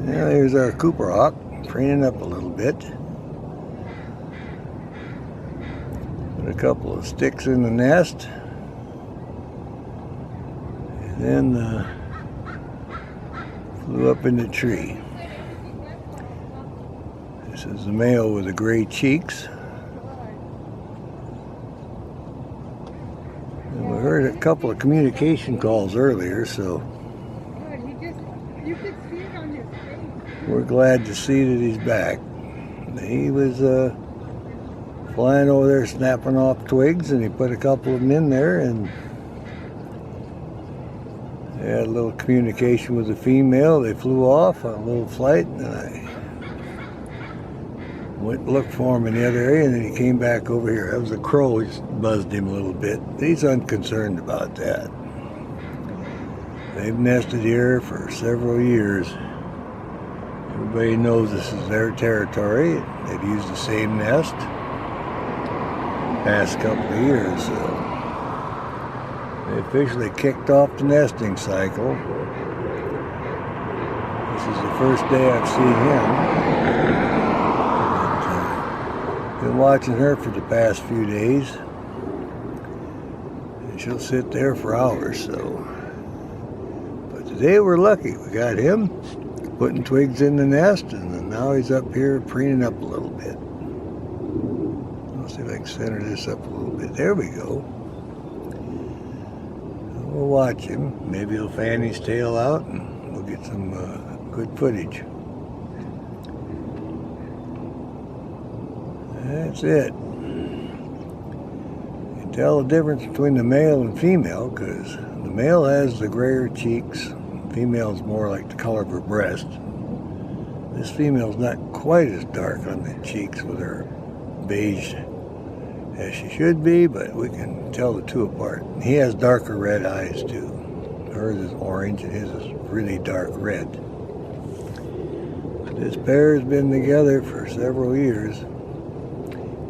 Now here's our Cooper hawk, preening up a little bit. Put a couple of sticks in the nest. And then flew up in the tree. This is the male with the gray cheeks. And we heard a couple of communication calls earlier, so we're glad to see that he's back. He was flying over there snapping off twigs, and he put a couple of them in there, and they had a little communication with the female. They flew off on a little flight, and I went and looked for him in the other area, and then he came back over here. That was a crow. He just buzzed him a little bit. He's unconcerned about that. They've nested here for several years. Everybody knows this is their territory. They've used the same nest the past couple of years. So they officially kicked off the nesting cycle. This is the first day I've seen him. Been watching her for the past few days. And she'll sit there for hours, so. But today we're lucky. We got him putting twigs in the nest, and now he's up here preening up a little bit. Let's see if I can center this up a little bit. There we go. We'll watch him. Maybe he'll fan his tail out, and we'll get some good footage. That's it. You can tell the difference between the male and female, because the male has the grayer cheeks. Female's more like the color of her breast. This female's not quite as dark on the cheeks with her beige as she should be, but we can tell the two apart. He has darker red eyes too. Hers is orange and his is really dark red. This pair has been together for several years.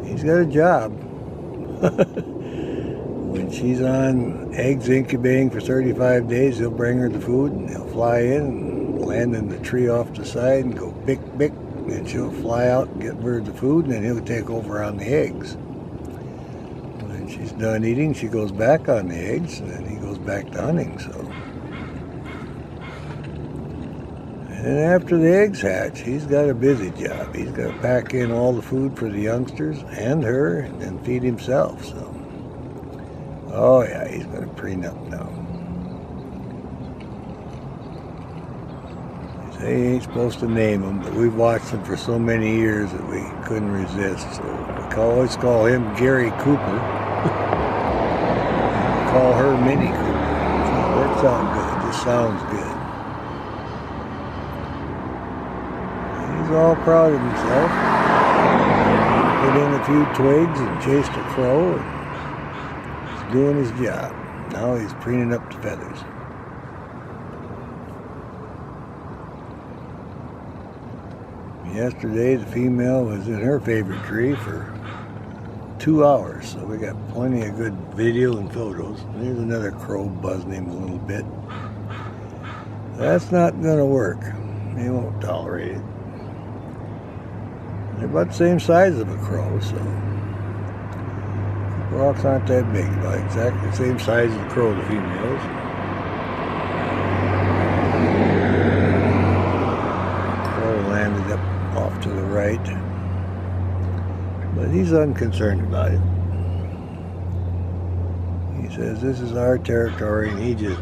He's got a job. When she's on eggs incubating for 35 days, he'll bring her the food, and he'll fly in and land in the tree off the side and go bick, bick, and she'll fly out and get her the food, and then he'll take over on the eggs. When she's done eating, she goes back on the eggs, and then he goes back to hunting, so. And then after the eggs hatch, he's got a busy job. He's got to pack in all the food for the youngsters and her, and then feed himself, so. Oh yeah, he's going to preen up now. They ain't supposed to name him, but we've watched him for so many years that we couldn't resist. So we always call him Gary Cooper. We call her Minnie Cooper. So it works out good. It just sounds good. He's all proud of himself. Put in a few twigs and chased a crow. And doing his job. Now he's preening up the feathers. Yesterday the female was in her favorite tree for 2 hours, so we got plenty of good video and photos. There's another crow buzzing him a little bit. That's not going to work. He won't tolerate it. They're about the same size of a crow, so rocks aren't that big, about exactly the same size as the crow, the females. Crow landed up off to the right, but he's unconcerned about it. He says this is our territory, and he just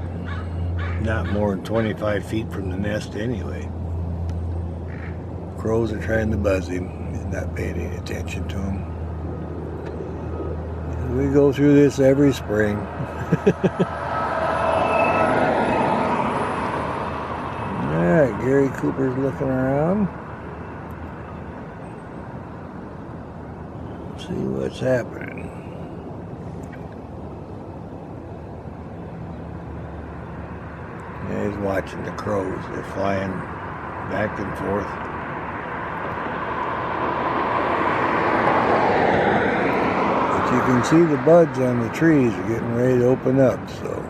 not more than 25 feet from the nest anyway. Crows are trying to buzz him. He's not paying any attention to him. We go through this every spring. Alright, Gary Cooper's looking around. See what's happening. Yeah, he's watching the crows. They're flying back and forth. You can see the buds on the trees are getting ready to open up, so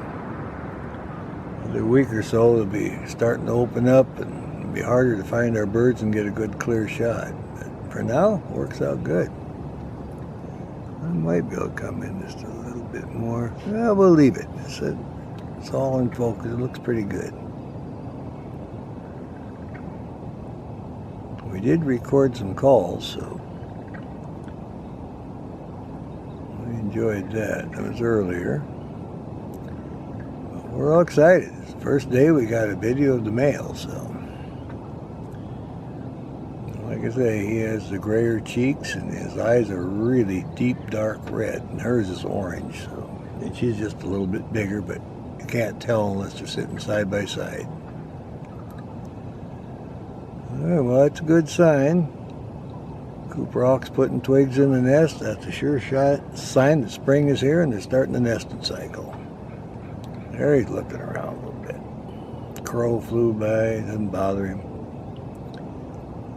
in a week or so they'll be starting to open up, and It'll be harder to find our birds and get a good clear shot. But for now, works out good. I might be able to come in just a little bit more. Well, we'll leave it. It's all in focus. It looks pretty good. We did record some calls, so we enjoyed that. That was earlier. But we're all excited. It's the first day we got a video of the male, so like I say, he has the grayer cheeks and his eyes are really deep dark red, and hers is orange, so, and she's just a little bit bigger, but you can't tell unless they're sitting side by side. Alright, well, that's a good sign. Cooper hawks putting twigs in the nest. That's a sure sign that spring is here and they're starting the nesting cycle. There he's looking around a little bit. Crow flew by, doesn't bother him.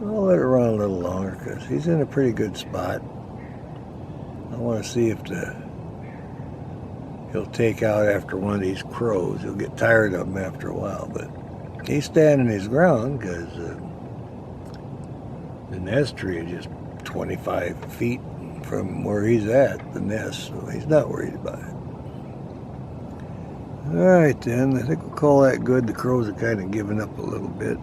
I'll let it run a little longer because he's in a pretty good spot. I want to see if he'll take out after one of these crows. He'll get tired of them after a while, but he's standing his ground because the nest tree is just 25 feet from where he's at, the nest, so he's not worried about it. Alright then, I think we'll call that good. The crows are kind of giving up a little bit.